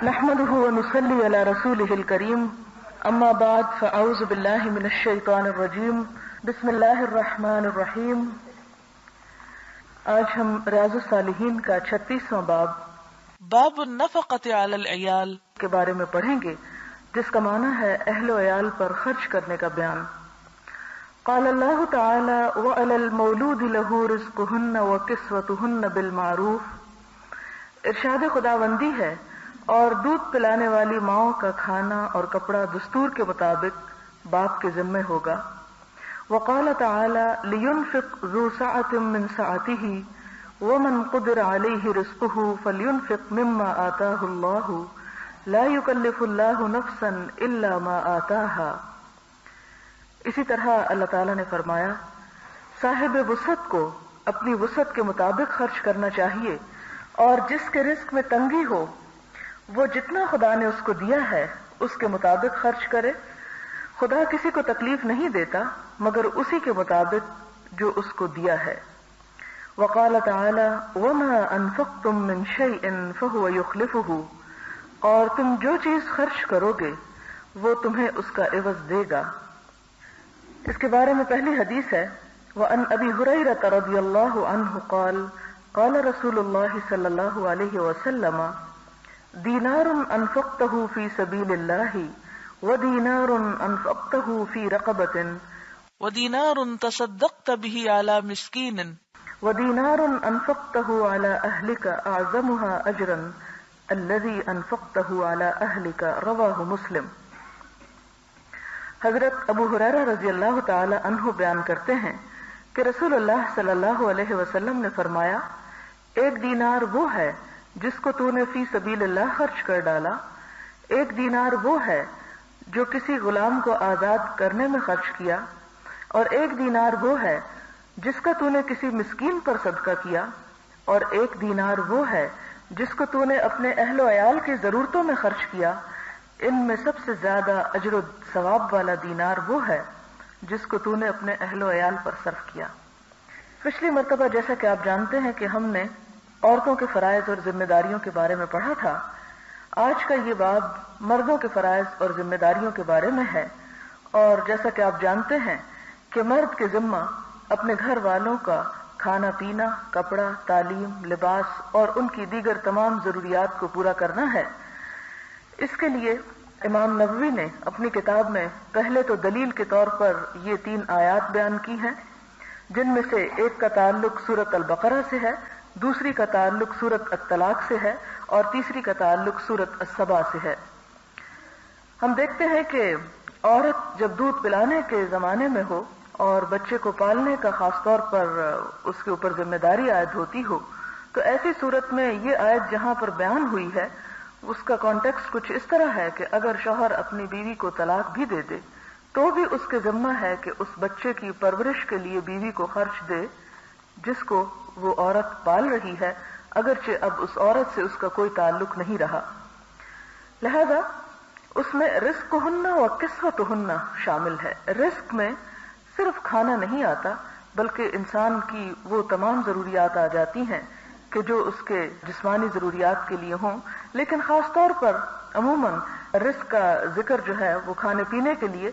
نحمده ونصلي على رسوله الكريم اما بعد فاعوذ بالله من الشيطان الرجيم بسم الله الرحمن الرحیم. آج ہم ریاض الصالحین کا 36واں باب النفقۃ علی العیال کے بارے میں پڑھیں گے، جس کا معنی ہے اہل و عیال پر خرچ کرنے کا بیان. قال اللہ تعالی وعلی المولود له رزقهن وکسوتهن بالمعروف. ارشاد خداوندی ہے اور دودھ پلانے والی ماؤں کا کھانا اور کپڑا دستور کے مطابق باپ کے ذمے ہوگا. وقال تعالی لینفق ذو سعة من سعته ومن قدر علیہ رزقه فلینفق مما آتاہ اللہ لا یکلف اللہ نفسا الا ما آتاها. اسی طرح اللہ تعالی نے فرمایا صاحب وسعت کو اپنی وسعت کے مطابق خرچ کرنا چاہیے، اور جس کے رزق میں تنگی ہو وہ جتنا خدا نے اس کو دیا ہے اس کے مطابق خرچ کرے. خدا کسی کو تکلیف نہیں دیتا مگر اسی کے مطابق جو اس کو دیا ہے. وقال تعالی وما انفقتم من شیء فهو يخلفه. اور تم جو چیز خرچ کرو گے وہ تمہیں اس کا عوض دے گا. اس کے بارے میں پہلی حدیث ہے وعن ابی ہریرہ رضی اللہ عنہ قال قال رسول اللہ صلی اللہ علیہ وسلم دینار انفقته فی سبیل اللہ ودینار انفقته فی رقبۃ ودینار تصدقت به علی مسکین ودینار انفقته علی اہلک اعظمها اجرا الذی انفقته علی اہلک رواہ مسلم. حضرت ابو ہریرہ رضی اللہ تعالی عنہ بیان کرتے ہیں کہ رسول اللہ صلی اللہ علیہ وسلم نے فرمایا ایک دینار وہ ہے جس کو تو نے فی سبیل اللہ خرچ کر ڈالا، ایک دینار وہ ہے جو کسی غلام کو آزاد کرنے میں خرچ کیا، اور ایک دینار وہ ہے جس کا تو نے کسی مسکین پر صدقہ کیا، اور ایک دینار وہ ہے جس کو تو نے اپنے اہل و عیال کی ضرورتوں میں خرچ کیا. ان میں سب سے زیادہ اجر و ثواب والا دینار وہ ہے جس کو تو نے اپنے اہل و عیال پر صرف کیا. پچھلی مرتبہ جیسا کہ آپ جانتے ہیں کہ ہم نے عورتوں کے فرائض اور ذمہ داریوں کے بارے میں پڑھا تھا. آج کا یہ باب مردوں کے فرائض اور ذمہ داریوں کے بارے میں ہے، اور جیسا کہ آپ جانتے ہیں کہ مرد کے ذمہ اپنے گھر والوں کا کھانا پینا، کپڑا، تعلیم، لباس اور ان کی دیگر تمام ضروریات کو پورا کرنا ہے. اس کے لیے امام نووی نے اپنی کتاب میں پہلے تو دلیل کے طور پر یہ 3 آیات بیان کی ہیں، جن میں سے ایک کا تعلق سورۃ البقرہ سے ہے، دوسری کا تعلق سورۃ الطلاق سے ہے، اور تیسری کا تعلق سورۃ السبا سے ہے. ہم دیکھتے ہیں کہ عورت جب دودھ پلانے کے زمانے میں ہو اور بچے کو پالنے کا خاص طور پر اس کے اوپر ذمہ داری عائد ہوتی ہو، تو ایسی صورت میں یہ آیت جہاں پر بیان ہوئی ہے اس کا کانٹیکسٹ کچھ اس طرح ہے کہ اگر شوہر اپنی بیوی کو طلاق بھی دے دے تو بھی اس کے ذمہ ہے کہ اس بچے کی پرورش کے لیے بیوی کو خرچ دے جس کو وہ عورت پال رہی ہے، اگرچہ اب اس عورت سے اس کا کوئی تعلق نہیں رہا. لہذا اس میں رزقهن وکسوتهن شامل ہے. رزق میں صرف کھانا نہیں آتا بلکہ انسان کی وہ تمام ضروریات آ جاتی ہیں کہ جو اس کے جسمانی ضروریات کے لیے ہوں، لیکن خاص طور پر عموماً رزق کا ذکر جو ہے وہ کھانے پینے کے لیے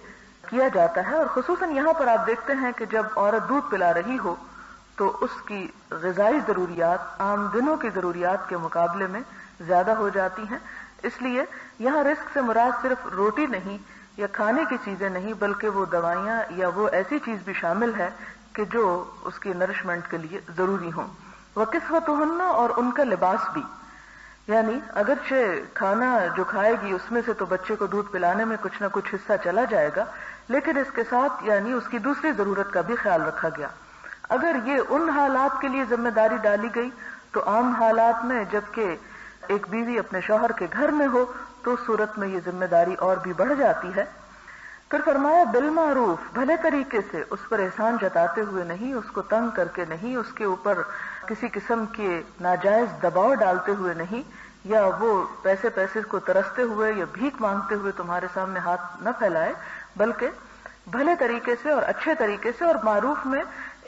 کیا جاتا ہے. اور خصوصاً یہاں پر آپ دیکھتے ہیں کہ جب عورت دودھ پلا رہی ہو تو اس کی غذائی ضروریات عام دنوں کی ضروریات کے مقابلے میں زیادہ ہو جاتی ہیں. اس لیے یہاں رزق سے مراد صرف روٹی نہیں یا کھانے کی چیزیں نہیں بلکہ وہ دوائیاں یا وہ ایسی چیز بھی شامل ہے کہ جو اس کی نرشمنٹ کے لیے ضروری ہوں. وکسوتهن اور ان کا لباس بھی، یعنی اگرچہ کھانا جو کھائے گی اس میں سے تو بچے کو دودھ پلانے میں کچھ نہ کچھ حصہ چلا جائے گا، لیکن اس کے ساتھ یعنی اس کی دوسری ضرورت کا بھی خیال رکھا گیا. اگر یہ ان حالات کے لیے ذمہ داری ڈالی گئی تو عام حالات میں جبکہ ایک بیوی اپنے شوہر کے گھر میں ہو تو اس صورت میں یہ ذمہ داری اور بھی بڑھ جاتی ہے. پھر فرمایا بالمعروف، بھلے طریقے سے، اس پر احسان جتاتے ہوئے نہیں، اس کو تنگ کر کے نہیں، اس کے اوپر کسی قسم کے ناجائز دباؤ ڈالتے ہوئے نہیں، یا وہ پیسے کو ترستے ہوئے یا بھیک مانگتے ہوئے تمہارے سامنے ہاتھ نہ پھیلائے، بلکہ بھلے طریقے سے اور اچھے طریقے سے. اور معروف میں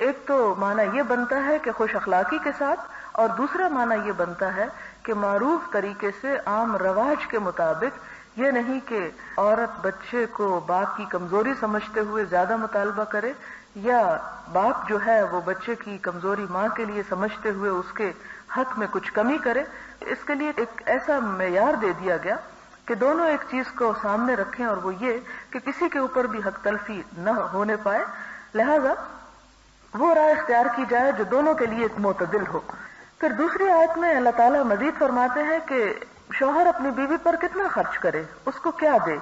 ایک تو معنی یہ بنتا ہے کہ خوش اخلاقی کے ساتھ، اور دوسرا معنی یہ بنتا ہے کہ معروف طریقے سے عام رواج کے مطابق، یہ نہیں کہ عورت بچے کو باپ کی کمزوری سمجھتے ہوئے زیادہ مطالبہ کرے، یا باپ جو ہے وہ بچے کی کمزوری ماں کے لیے سمجھتے ہوئے اس کے حق میں کچھ کمی کرے۔ اس کے لیے ایک ایسا معیار دے دیا گیا کہ دونوں ایک چیز کو سامنے رکھیں، اور وہ یہ کہ کسی کے اوپر بھی حق تلفی نہ ہونے پائے، لہذا وہ رائے اختیار کی جائے جو دونوں کے لیے معتدل ہو۔ پھر دوسری آیت میں اللہ تعالیٰ مزید فرماتے ہیں کہ شوہر اپنی بیوی پر کتنا خرچ کرے، اس کو کیا دے،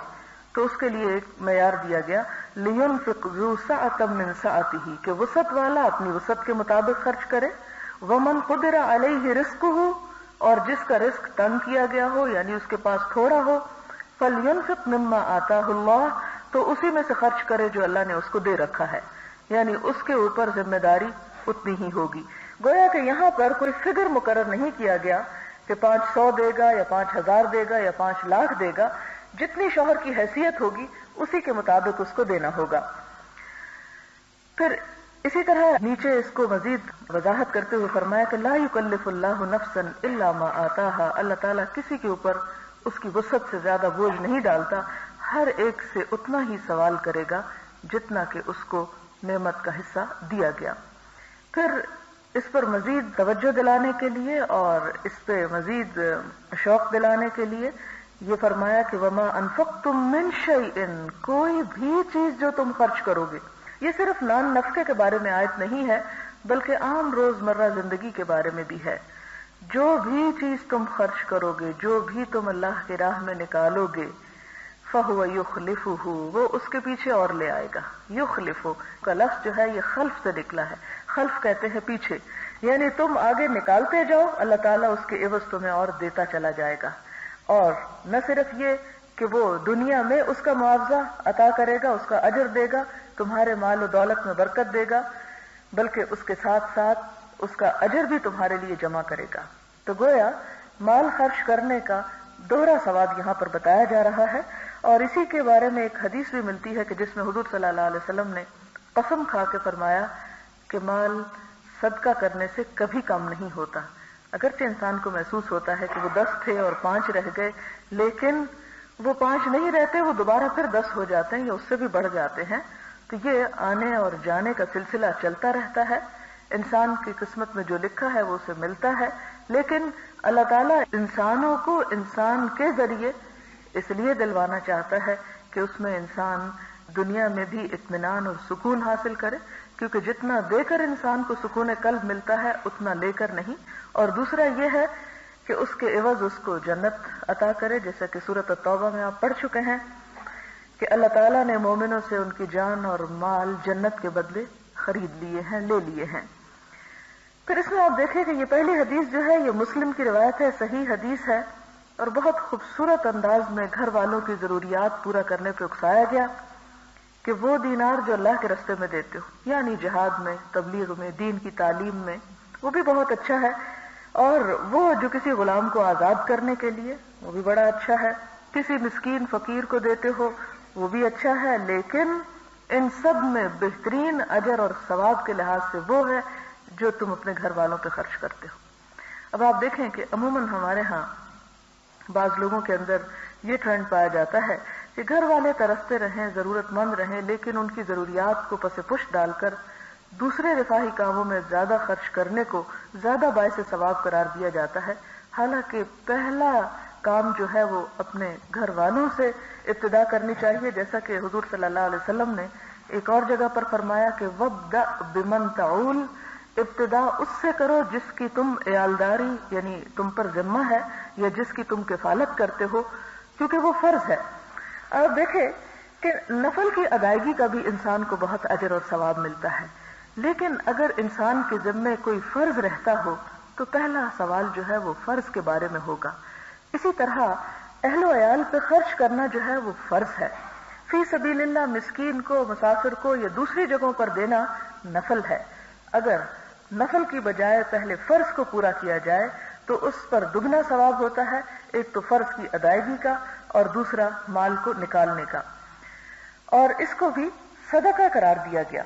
تو اس کے لیے ایک معیار دیا گیا، لِيُنْفِقْ ذُو سَعَةٍ مِّن سَعَتِهِ، کہ وسعت والا اپنی وسعت کے مطابق خرچ کرے، وَمَنْ قُدِرَ عَلَيْهِ رِزْقُهُ، اور جس کا رزق تنگ کیا گیا ہو یعنی اس کے پاس تھوڑا ہو، فَلْيُنْفِقْ مِمَّا آتَاهُ اللَّهُ، تو اسی میں سے خرچ کرے جو اللہ نے اس کو دے رکھا ہے، یعنی اس کے اوپر ذمہ داری اتنی ہی ہوگی۔ گویا کہ یہاں پر کوئی فگر مقرر نہیں کیا گیا کہ 500 دے گا یا 5000 دے گا یا 5 لاکھ دے گا، جتنی شوہر کی حیثیت ہوگی اسی کے مطابق اس کو دینا ہوگا۔ پھر اسی طرح نیچے اس کو مزید وضاحت کرتے ہوئے فرمایا کہ لا یکلف اللہ نفسا الا ما آتاها، اللہ تعالیٰ کسی کے اوپر اس کی وسعت سے زیادہ بوجھ نہیں ڈالتا، ہر ایک سے اتنا ہی سوال کرے گا جتنا کہ اس کو نعمت کا حصہ دیا گیا۔ پھر اس پر مزید توجہ دلانے کے لیے اور اس پہ مزید شوق دلانے کے لیے یہ فرمایا کہ وما انفقتم من شیء، کوئی بھی چیز جو تم خرچ کرو گے، یہ صرف نان نفقے کے بارے میں آیت نہیں ہے بلکہ عام روزمرہ زندگی کے بارے میں بھی ہے۔ جو بھی چیز تم خرچ کرو گے، جو بھی تم اللہ کی راہ میں نکالو گے، فَهُوَ يُخْلِفُهُ، وہ اس کے پیچھے اور لے آئے گا۔ یخلفو کا لفظ جو ہے یہ خلف سے نکلا ہے، خلف کہتے ہیں پیچھے، یعنی تم آگے نکالتے جاؤ، اللہ تعالیٰ اس کے عوض تمہیں اور دیتا چلا جائے گا، اور نہ صرف یہ کہ وہ دنیا میں اس کا معاوضہ عطا کرے گا، اس کا اجر دے گا، تمہارے مال و دولت میں برکت دے گا، بلکہ اس کے ساتھ ساتھ اس کا اجر بھی تمہارے لیے جمع کرے گا۔ تو گویا مال خرچ کرنے کا دوہرا ثواب یہاں پر بتایا جا رہا ہے، اور اسی کے بارے میں ایک حدیث بھی ملتی ہے کہ جس میں حضور صلی اللہ علیہ وسلم نے قسم کھا کے فرمایا کہ مال صدقہ کرنے سے کبھی کم نہیں ہوتا، اگرچہ انسان کو محسوس ہوتا ہے کہ وہ 10 تھے اور 5 رہ گئے، لیکن وہ 5 نہیں رہتے، وہ دوبارہ پھر 10 ہو جاتے ہیں یا اس سے بھی بڑھ جاتے ہیں، تو یہ آنے اور جانے کا سلسلہ چلتا رہتا ہے، انسان کی قسمت میں جو لکھا ہے وہ اسے ملتا ہے، لیکن اللہ تعالیٰ انسانوں کو انسان کے ذریعے اس لیے دلوانا چاہتا ہے کہ اس میں انسان دنیا میں بھی اطمینان اور سکون حاصل کرے، کیونکہ جتنا دے کر انسان کو سکون قلب ملتا ہے اتنا لے کر نہیں، اور دوسرا یہ ہے کہ اس کے عوض اس کو جنت عطا کرے، جیسا کہ سورۃ التوبہ میں آپ پڑھ چکے ہیں کہ اللہ تعالیٰ نے مومنوں سے ان کی جان اور مال جنت کے بدلے خرید لیے ہیں، لے لیے ہیں۔ پھر اس میں آپ دیکھیں کہ یہ پہلی حدیث جو ہے یہ مسلم کی روایت ہے، صحیح حدیث ہے، اور بہت خوبصورت انداز میں گھر والوں کی ضروریات پورا کرنے پہ اکسایا گیا کہ وہ دینار جو اللہ کے راستے میں دیتے ہو، یعنی جہاد میں، تبلیغ میں، دین کی تعلیم میں، وہ بھی بہت اچھا ہے، اور وہ جو کسی غلام کو آزاد کرنے کے لیے وہ بھی بڑا اچھا ہے، کسی مسکین فقیر کو دیتے ہو وہ بھی اچھا ہے، لیکن ان سب میں بہترین اجر اور ثواب کے لحاظ سے وہ ہے جو تم اپنے گھر والوں پہ خرچ کرتے ہو۔ اب آپ دیکھیں کہ عموماً ہمارے ہاں بعض لوگوں کے اندر یہ ٹرینڈ پایا جاتا ہے کہ گھر والے ترستے رہیں، ضرورت مند رہیں، لیکن ان کی ضروریات کو پس پش ڈال کر دوسرے رفاہی کاموں میں زیادہ خرچ کرنے کو زیادہ باعث ثواب قرار دیا جاتا ہے، حالانکہ پہلا کام جو ہے وہ اپنے گھر والوں سے ابتدا کرنی چاہیے، جیسا کہ حضور صلی اللہ علیہ وسلم نے ایک اور جگہ پر فرمایا کہ وَابْدَأْ بِمَنْ تَعُولُ، ابتدا اس سے کرو جس کی تم عیالداری یعنی تم پر ذمہ ہے یا جس کی تم کفالت کرتے ہو، کیونکہ وہ فرض ہے۔ اب دیکھیں کہ نفل کی ادائیگی کا بھی انسان کو بہت اجر اور ثواب ملتا ہے، لیکن اگر انسان کے ذمے کوئی فرض رہتا ہو تو پہلا سوال جو ہے وہ فرض کے بارے میں ہوگا۔ اسی طرح اہل و عیال پہ خرچ کرنا جو ہے وہ فرض ہے، فی سبیل اللہ مسکین کو، مسافر کو یا دوسری جگہوں پر دینا نفل ہے۔ اگر نفل کی بجائے پہلے فرض کو پورا کیا جائے تو اس پر دگنا ثواب ہوتا ہے، ایک تو فرض کی ادائیگی کا اور دوسرا مال کو نکالنے کا، اور اس کو بھی صدقہ قرار دیا گیا،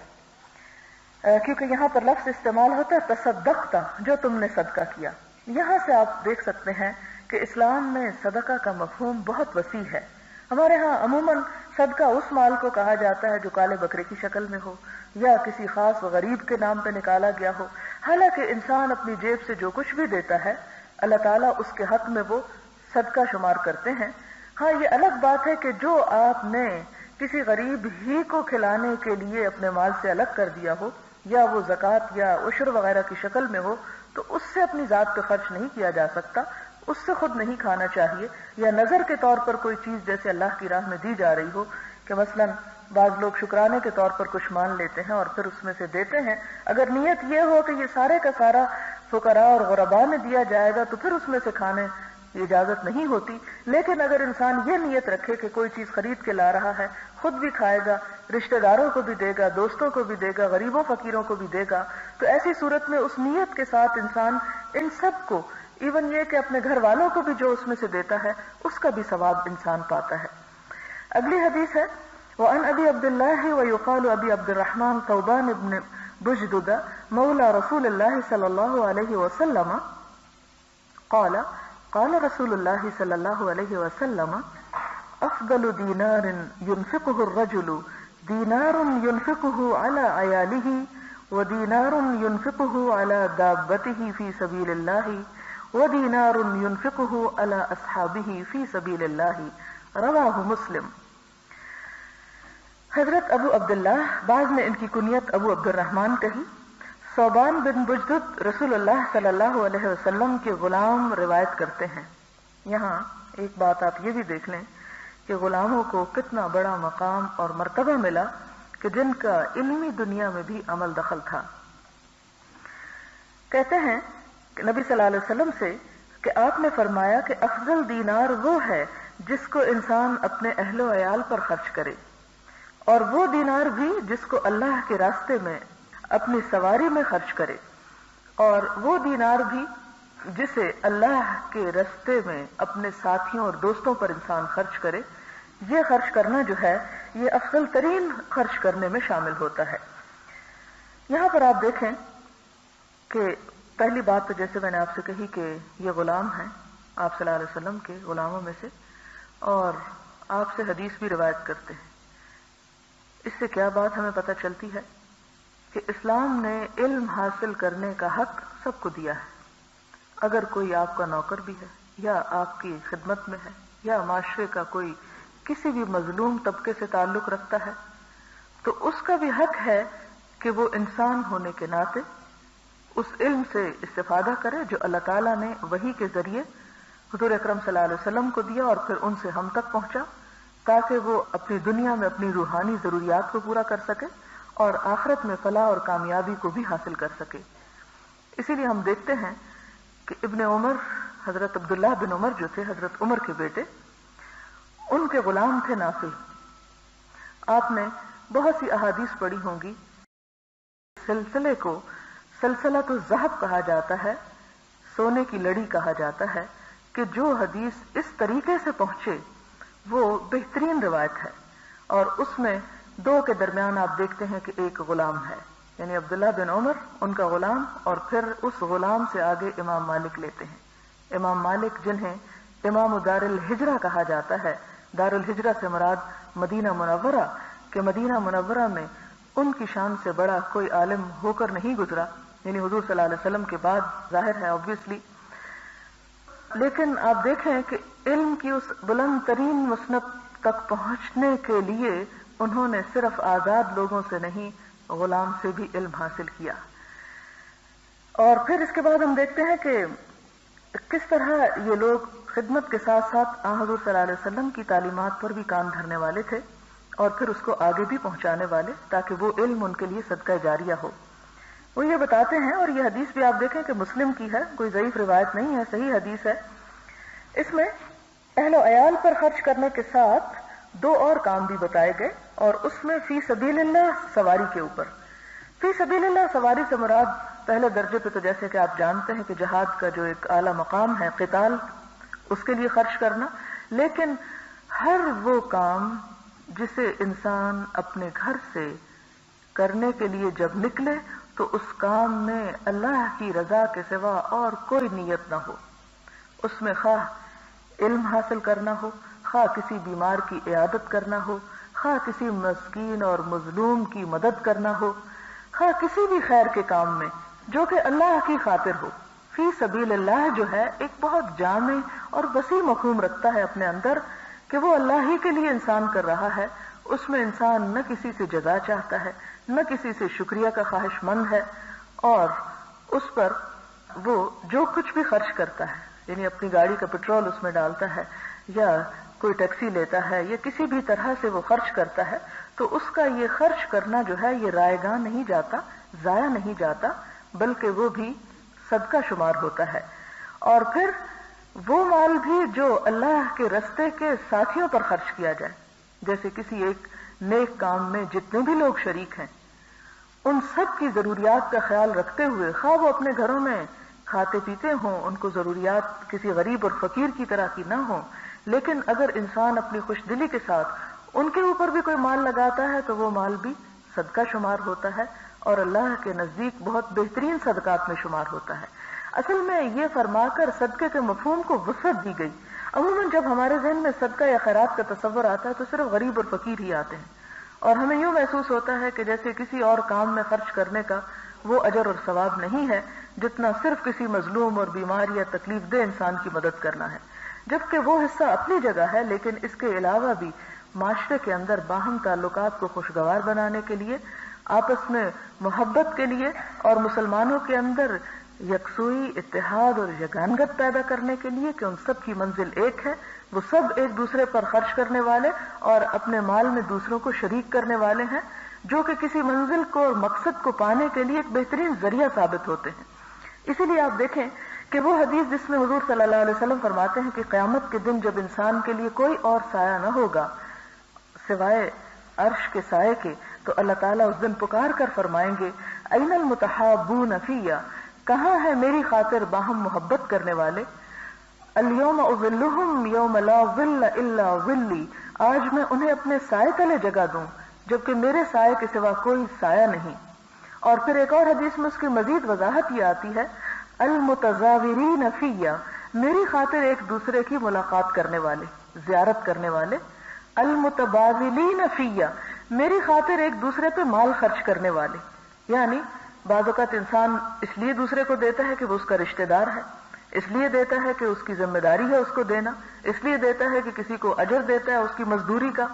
کیونکہ یہاں پر لفظ استعمال ہوتا ہے تصدقتا، جو تم نے صدقہ کیا، یہاں سے آپ دیکھ سکتے ہیں کہ اسلام میں صدقہ کا مفہوم بہت وسیع ہے. ہمارے ہاں عموماً صدقہ اس مال کو کہا جاتا ہے جو کالے بکرے کی شکل میں ہو یا کسی خاص غریب کے نام پہ نکالا گیا ہو. حالانکہ انسان اپنی جیب سے جو کچھ بھی دیتا ہے اللہ تعالیٰ اس کے حق میں وہ صدقہ شمار کرتے ہیں. ہاں یہ الگ بات ہے کہ جو آپ نے کسی غریب ہی کو کھلانے کے لیے اپنے مال سے الگ کر دیا ہو یا وہ زکوٰۃ یا عشر وغیرہ کی شکل میں ہو تو اس سے اپنی ذات پہ خرچ نہیں کیا جا سکتا، اس سے خود نہیں کھانا چاہیے. یا نظر کے طور پر کوئی چیز جیسے اللہ کی راہ میں دی جا رہی ہو کہ مثلاً بعض لوگ شکرانے کے طور پر کچھ مان لیتے ہیں اور پھر اس میں سے دیتے ہیں. اگر نیت یہ ہو کہ یہ سارے کا سارا فقراء اور غرباء میں دیا جائے گا تو پھر اس میں سے کھانے کی اجازت نہیں ہوتی. لیکن اگر انسان یہ نیت رکھے کہ کوئی چیز خرید کے لا رہا ہے، خود بھی کھائے گا، رشتہ داروں کو بھی دے گا، دوستوں کو بھی دے گا، غریبوں فقیروں کو بھی دے گا، تو ایسی صورت میں اس نیت کے ساتھ انسان ان سب کو، ایون یہ کہ اپنے گھر والوں کو بھی جو اس میں سے دیتا ہے اس کا بھی ثواب انسان پاتا ہے. اگلی حدیث ہے وعن ابی عبد اللہ ویقال ابی عبد الرحمن ثوبان بن بجدد مولى رسول اللہ صلی اللہ علیہ وسلم قال قال رسول اللہ صلی اللہ علیہ وسلم افضل دینار ينفقه الرجل دینار ينفقه على عیاله ودینار ينفقه على دابته في سبيل الله ودینار ينفقه على اصحابه في سبيل الله رواہ مسلم. حضرت ابو عبداللہ، بعض نے ان کی کنیت ابو عبد الرحمن کہی، ثوبان بن بجدد رسول اللہ صلی اللہ علیہ وسلم کے غلام روایت کرتے ہیں. یہاں ایک بات آپ یہ بھی دیکھ لیں کہ غلاموں کو کتنا بڑا مقام اور مرتبہ ملا کہ جن کا علمی دنیا میں بھی عمل دخل تھا. کہتے ہیں کہ نبی صلی اللہ علیہ وسلم سے کہ آپ نے فرمایا کہ افضل دینار وہ ہے جس کو انسان اپنے اہل و عیال پر خرچ کرے، اور وہ دینار بھی جس کو اللہ کے راستے میں اپنی سواری میں خرچ کرے، اور وہ دینار بھی جسے اللہ کے راستے میں اپنے ساتھیوں اور دوستوں پر انسان خرچ کرے. یہ خرچ کرنا جو ہے یہ افضل ترین خرچ کرنے میں شامل ہوتا ہے. یہاں پر آپ دیکھیں کہ پہلی بات تو جیسے میں نے آپ سے کہی کہ یہ غلام ہیں آپ صلی اللہ علیہ وسلم کے غلاموں میں سے، اور آپ سے حدیث بھی روایت کرتے ہیں. اس سے کیا بات ہمیں پتہ چلتی ہے کہ اسلام نے علم حاصل کرنے کا حق سب کو دیا ہے. اگر کوئی آپ کا نوکر بھی ہے یا آپ کی خدمت میں ہے یا معاشرے کا کوئی کسی بھی مظلوم طبقے سے تعلق رکھتا ہے تو اس کا بھی حق ہے کہ وہ انسان ہونے کے ناطے اس علم سے استفادہ کرے جو اللہ تعالیٰ نے وحی کے ذریعے حضور اکرم صلی اللہ علیہ وسلم کو دیا اور پھر ان سے ہم تک پہنچا، تاکہ وہ اپنی دنیا میں اپنی روحانی ضروریات کو پورا کر سکے اور آخرت میں فلاح اور کامیابی کو بھی حاصل کر سکے. اسی لیے ہم دیکھتے ہیں کہ ابن عمر، حضرت عبداللہ بن عمر جو تھے حضرت عمر کے بیٹے، ان کے غلام تھے نافل. آپ نے بہت سی احادیث پڑھی ہوں گی. سلسلے کو سلسلۃ الذہب کہا جاتا ہے، سونے کی لڑی کہا جاتا ہے، کہ جو حدیث اس طریقے سے پہنچے وہ بہترین روایت ہے. اور اس میں دو کے درمیان آپ دیکھتے ہیں کہ ایک غلام ہے، یعنی عبداللہ بن عمر ان کا غلام، اور پھر اس غلام سے آگے امام مالک لیتے ہیں. امام مالک جنہیں امام دار الہجرہ کہا جاتا ہے، دار الہجرہ سے مراد مدینہ منورہ، کہ مدینہ منورہ میں ان کی شان سے بڑا کوئی عالم ہو کر نہیں گزرا، یعنی حضور صلی اللہ علیہ وسلم کے بعد ظاہر ہے obviously. لیکن آپ دیکھیں کہ علم کی اس بلند ترین مسند تک پہنچنے کے لیے انہوں نے صرف آزاد لوگوں سے نہیں، غلام سے بھی علم حاصل کیا. اور پھر اس کے بعد ہم دیکھتے ہیں کہ کس طرح یہ لوگ خدمت کے ساتھ ساتھ حضور صلی اللہ علیہ وسلم کی تعلیمات پر بھی کان دھرنے والے تھے اور پھر اس کو آگے بھی پہنچانے والے، تاکہ وہ علم ان کے لیے صدقہ جاریہ ہو. وہ یہ بتاتے ہیں، اور یہ حدیث بھی آپ دیکھیں کہ مسلم کی ہے، کوئی ضعیف روایت نہیں ہے، صحیح حدیث ہے. اس میں اہل و عیال پر خرچ کرنے کے ساتھ دو اور کام بھی بتائے گئے، اور اس میں فی سبیل اللہ سواری کے اوپر. فی سبیل اللہ سواری سے مراد پہلے درجے پہ تو جیسے کہ آپ جانتے ہیں کہ جہاد کا جو ایک اعلیٰ مقام ہے قتال، اس کے لیے خرچ کرنا. لیکن ہر وہ کام جسے انسان اپنے گھر سے کرنے کے لیے جب نکلے تو اس کام میں اللہ کی رضا کے سوا اور کوئی نیت نہ ہو، اس میں خواہ علم حاصل کرنا ہو، خواہ کسی بیمار کی عیادت کرنا ہو، خواہ کسی مسکین اور مظلوم کی مدد کرنا ہو، خواہ کسی بھی خیر کے کام میں جو کہ اللہ کی خاطر ہو۔ فی سبیل اللہ جو ہے ایک بہت جامع اور وسیع مفہوم رکھتا ہے اپنے اندر کہ وہ اللہ ہی کے لیے انسان کر رہا ہے، اس میں انسان نہ کسی سے جزا چاہتا ہے، نہ کسی سے شکریہ کا خواہش مند ہے، اور اس پر وہ جو کچھ بھی خرچ کرتا ہے، یعنی اپنی گاڑی کا پٹرول اس میں ڈالتا ہے یا کوئی ٹیکسی لیتا ہے یا کسی بھی طرح سے وہ خرچ کرتا ہے، تو اس کا یہ خرچ کرنا جو ہے یہ رائیگاں نہیں جاتا، ضائع نہیں جاتا، بلکہ وہ بھی صدقہ شمار ہوتا ہے۔ اور پھر وہ مال بھی جو اللہ کے رستے کے ساتھیوں پر خرچ کیا جائے، جیسے کسی ایک نیک کام میں جتنے بھی لوگ شریک ہیں ان سب کی ضروریات کا خیال رکھتے ہوئے، خواہ وہ اپنے گھروں میں کھاتے پیتے ہوں، ان کو ضروریات کسی غریب اور فقیر کی طرح کی نہ ہوں، لیکن اگر انسان اپنی خوش دلی کے ساتھ ان کے اوپر بھی کوئی مال لگاتا ہے تو وہ مال بھی صدقہ شمار ہوتا ہے اور اللہ کے نزدیک بہت بہترین صدقات میں شمار ہوتا ہے۔ اصل میں یہ فرما کر صدقے کے مفہوم کو وسعت دی گئی۔ عموماً جب ہمارے ذہن میں صدقہ یا خیرات کا تصور آتا ہے تو صرف غریب اور فقیر ہی آتے ہیں، اور ہمیں یوں محسوس ہوتا ہے کہ جیسے کسی اور کام میں خرچ کرنے کا وہ اجر اور ثواب نہیں ہے جتنا صرف کسی مظلوم اور بیمار یا تکلیف دہ انسان کی مدد کرنا ہے، جبکہ وہ حصہ اپنی جگہ ہے، لیکن اس کے علاوہ بھی معاشرے کے اندر باہم تعلقات کو خوشگوار بنانے کے لیے، آپس میں محبت کے لیے اور مسلمانوں کے اندر یکسوئی، اتحاد اور یگانگت پیدا کرنے کے لیے کہ ان سب کی منزل ایک ہے، وہ سب ایک دوسرے پر خرچ کرنے والے اور اپنے مال میں دوسروں کو شریک کرنے والے ہیں، جو کہ کسی منزل کو اور مقصد کو پانے کے لیے ایک بہترین ذریعہ ثابت ہوتے ہیں۔ اسی لیے آپ دیکھیں کہ وہ حدیث جس میں حضور صلی اللہ علیہ وسلم فرماتے ہیں کہ قیامت کے دن جب انسان کے لیے کوئی اور سایہ نہ ہوگا سوائے عرش کے سائے کے، تو اللہ تعالیٰ اس دن پکار کر فرمائیں گے این المتحابون فیّ، کہاں ہے میری خاطر باہم محبت کرنے والے؟ الیوم اظلہم یوم لا ظل الا ظلی، آج میں انہیں اپنے سائے تلے جگہ دوں جبکہ میرے سائے کے سوا کوئی سایہ نہیں۔ اور پھر ایک اور حدیث میں اس کی مزید وضاحت یہ آتی ہے المتزاورین فیّ، میری خاطر ایک دوسرے کی ملاقات کرنے والے، زیارت کرنے والے، المتبادلین فیّ، میری خاطر ایک دوسرے پہ مال خرچ کرنے والے، یعنی بعض اوقات انسان اس لیے دوسرے کو دیتا ہے کہ وہ اس کا رشتہ دار ہے، اس لیے دیتا ہے کہ اس کی ذمہ داری ہے اس کو دینا، اس لیے دیتا ہے کہ کسی کو اجر دیتا ہے اس کی مزدوری کا،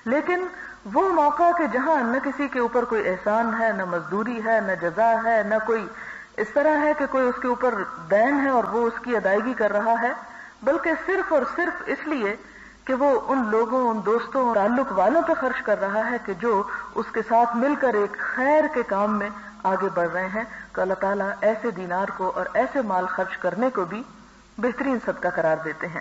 لیکن وہ موقع کہ جہاں نہ کسی کے اوپر کوئی احسان ہے، نہ مزدوری ہے، نہ جزا ہے، نہ کوئی اس طرح ہے کہ کوئی اس کے اوپر دین ہے اور وہ اس کی ادائیگی کر رہا ہے، بلکہ صرف اور صرف اس لیے کہ وہ ان لوگوں، ان دوستوں، تعلق والوں پہ خرچ کر رہا ہے کہ جو اس کے ساتھ مل کر ایک خیر کے کام میں آگے بڑھ رہے ہیں، تو اللہ تعالیٰ ایسے دینار کو اور ایسے مال خرچ کرنے کو بھی بہترین صدقہ قرار دیتے ہیں۔